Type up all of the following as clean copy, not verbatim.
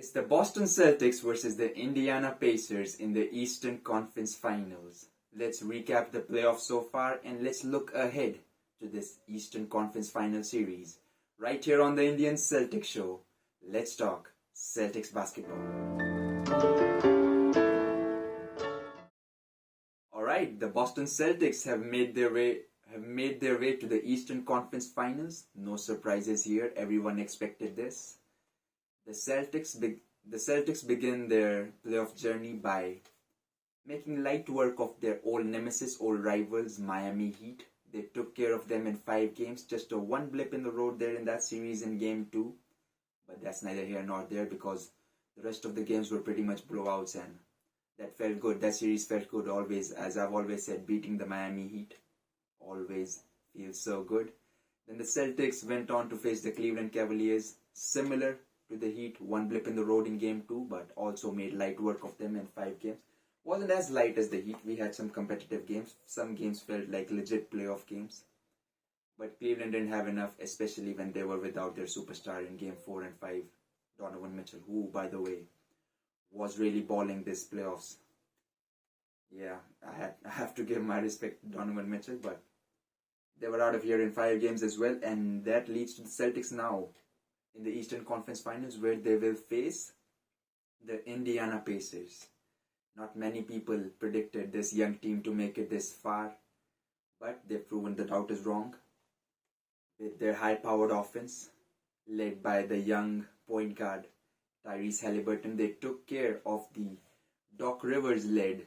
It's the Boston Celtics versus the Indiana Pacers in the Eastern Conference Finals. Let's recap the playoffs so far and let's look ahead to this Eastern Conference Final series. Right here on the Indian Celtics Show, let's talk Celtics basketball. Alright, the Boston Celtics have made their way to the Eastern Conference Finals. No surprises here, everyone expected this. The Celtics begin their playoff journey by making light work of their old nemesis, old rivals, Miami Heat. They took care of them in 5 games, just a one blip in the road there in that series in Game 2. But that's neither here nor there because the rest of the games were pretty much blowouts and that felt good. That series felt good always. As I've always said, beating the Miami Heat always feels so good. Then the Celtics went on to face the Cleveland Cavaliers, similar to the Heat, one blip in the road in Game 2, but also made light work of them in 5 games. Wasn't as light as the Heat. We had some competitive games. Some games felt like legit playoff games. But Cleveland didn't have enough, especially when they were without their superstar in Game 4 and 5, Donovan Mitchell, who, by the way, was really balling this playoffs. Yeah, I have to give my respect to Donovan Mitchell, but they were out of here in 5 games as well, and that leads to the Celtics now in the Eastern Conference Finals, where they will face the Indiana Pacers. Not many people predicted this young team to make it this far, but they've proven the doubters wrong. With their high-powered offense, led by the young point guard Tyrese Haliburton, they took care of the Doc Rivers-led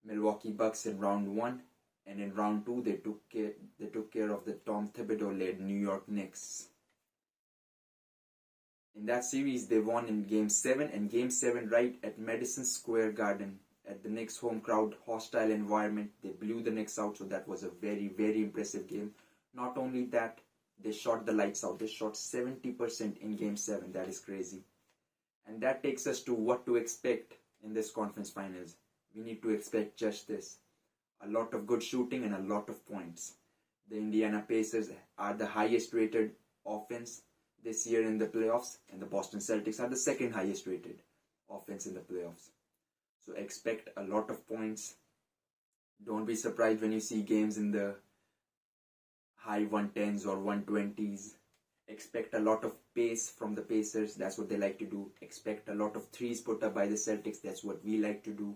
Milwaukee Bucks in round 1, and in round 2 they took care of the Tom Thibodeau-led New York Knicks. In that series, they won in Game 7, and Game 7 right at Madison Square Garden at the Knicks' home crowd, hostile environment. They blew the Knicks out, so that was a very, very impressive game. Not only that, they shot the lights out. They shot 70% in Game 7. That is crazy. And that takes us to what to expect in this conference finals. We need to expect just this. A lot of good shooting and a lot of points. The Indiana Pacers are the highest rated offense this year in the playoffs, and the Boston Celtics are the second highest rated offense in the playoffs. So expect a lot of points. Don't be surprised when you see games in the high 110s or 120s. Expect a lot of pace from the Pacers. That's what they like to do. Expect a lot of threes put up by the Celtics. That's what we like to do.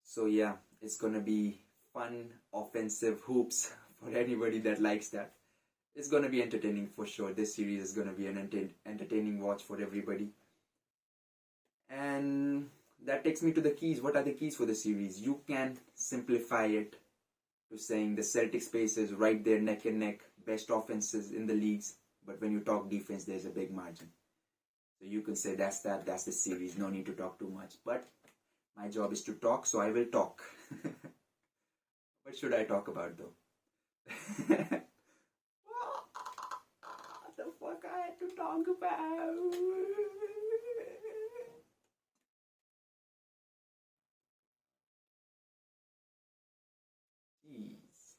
So yeah, it's going to be fun offensive hoops for anybody that likes that. It's going to be entertaining for sure. This series is going to be an entertaining watch for everybody. And that takes me to the keys. What are the keys for the series? You can simplify it to saying the Celtics Pacers right there neck and neck, best offenses in the leagues. But when you talk defense, there's a big margin. So you can say that's the series. No need to talk too much. But my job is to talk, so I will talk. What should I talk about though? What the fuck I had to talk about? Jeez.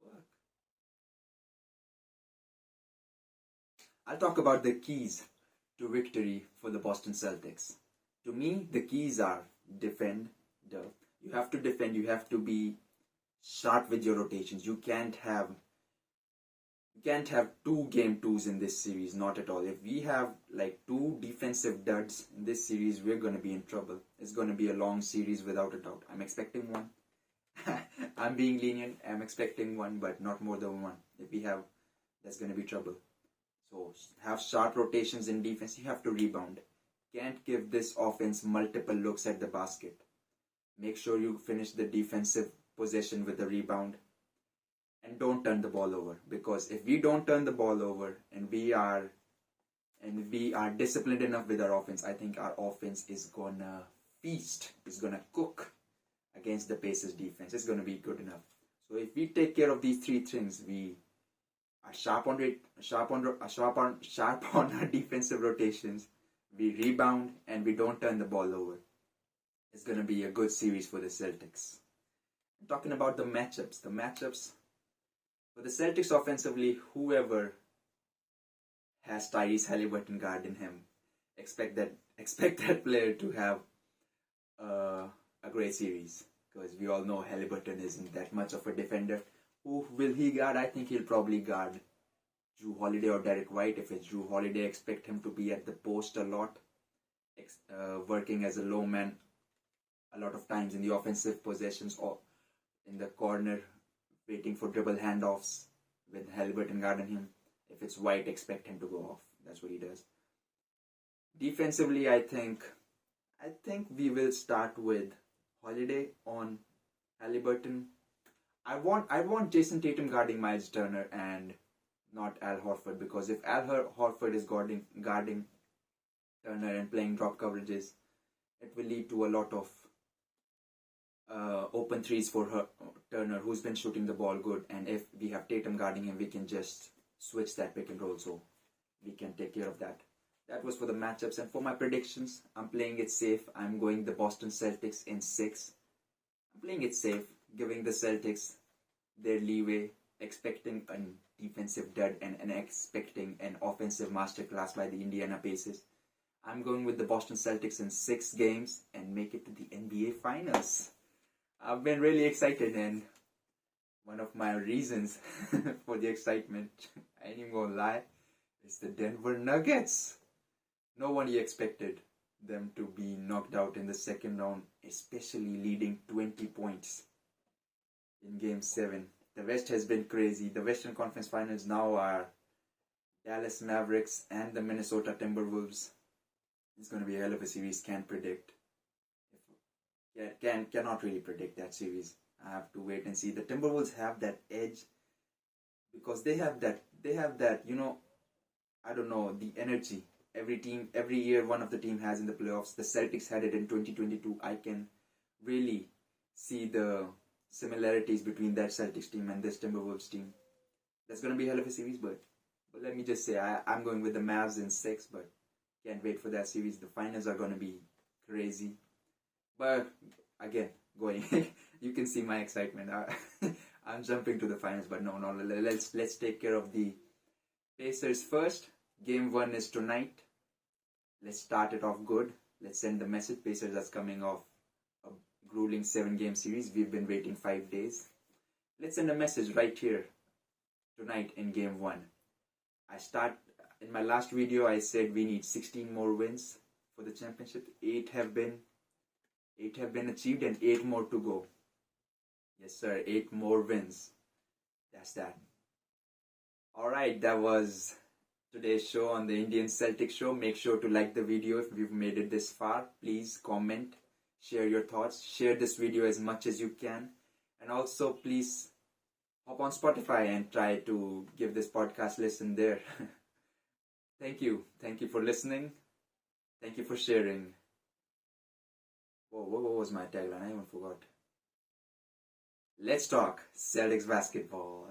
Fuck. I'll talk about the keys to victory for the Boston Celtics. To me, the keys are defend. You have to defend. You have to be sharp with your rotations. You can't have 2 game 2s in this series, not at all. If we have like 2 defensive duds in this series, we're going to be in trouble. It's going to be a long series without a doubt. I'm expecting 1. I'm being lenient. I'm expecting 1, but not more than 1. If we have, that's going to be trouble. So have sharp rotations in defense. You have to rebound. Can't give this offense multiple looks at the basket. Make sure you finish the defensive possession with the rebound. And don't turn the ball over, because if we don't turn the ball over and we are disciplined enough with our offense, I think our offense is gonna feast, is gonna cook against the Pacers defense. It's gonna be good enough. So if we take care of these 3 things, we are sharp on our defensive rotations, we rebound, and we don't turn the ball over. It's gonna be a good series for the Celtics. I'm talking about the matchups. For the Celtics offensively, whoever has Tyrese Haliburton guarding him expect that player to have a great series, because we all know Halliburton isn't that much of a defender. Who will he guard? I think he'll probably guard Drew Holiday or Derek White. If it's Drew Holiday, expect him to be at the post a lot, working as a low man a lot of times in the offensive possessions or in the corner, waiting for dribble handoffs with Halliburton guarding him. If it's White, expect him to go off. That's what he does. Defensively, I think we will start with Holiday on Halliburton. I want Jason Tatum guarding Miles Turner and not Al Horford, because if Al Horford is guarding Turner and playing drop coverages, it will lead to a lot of open threes for Turner, who's been shooting the ball good. And if we have Tatum guarding him, we can just switch that pick and roll, so we can take care of that. That was for the matchups. And for my predictions, I'm playing it safe. I'm going the Boston Celtics in 6. I'm playing it safe, giving the Celtics their leeway, expecting a defensive dud and expecting an offensive masterclass by the Indiana Pacers. I'm going with the Boston Celtics in 6 games and make it to the NBA Finals. I've been really excited, and one of my reasons for the excitement, I ain't even gonna lie, is the Denver Nuggets. Nobody expected them to be knocked out in the second round, especially leading 20 points in Game 7. The West has been crazy. The Western Conference Finals now are Dallas Mavericks and the Minnesota Timberwolves. It's going to be a hell of a series. Can't predict. Cannot really predict that series. I have to wait and see. The Timberwolves have that edge because they have that, I don't know, the energy. Every year one of the team has in the playoffs. The Celtics had it in 2022. I can really see the similarities between that Celtics team and this Timberwolves team. That's going to be a hell of a series, but let me just say, I'm going with the Mavs in 6, but can't wait for that series. The finals are going to be crazy. But again, you can see my excitement. I'm jumping to the finals, but no, let's take care of the Pacers first. Game 1 is tonight. Let's start it off good. Let's send the message. Pacers are coming off a grueling 7-game series. We've been waiting 5 days. Let's send a message right here tonight in Game 1. In my last video, I said we need 16 more wins for the championship. 8 have been achieved and 8 more to go. Yes, sir. 8 more wins. That's that. Alright, that was today's show on the Indian Celtics Show. Make sure to like the video if you've made it this far. Please comment, share your thoughts, share this video as much as you can. And also, please hop on Spotify and try to give this podcast listen there. Thank you. Thank you for listening. Thank you for sharing. Whoa, what was my tagline? I even forgot. Let's talk Celtics basketball.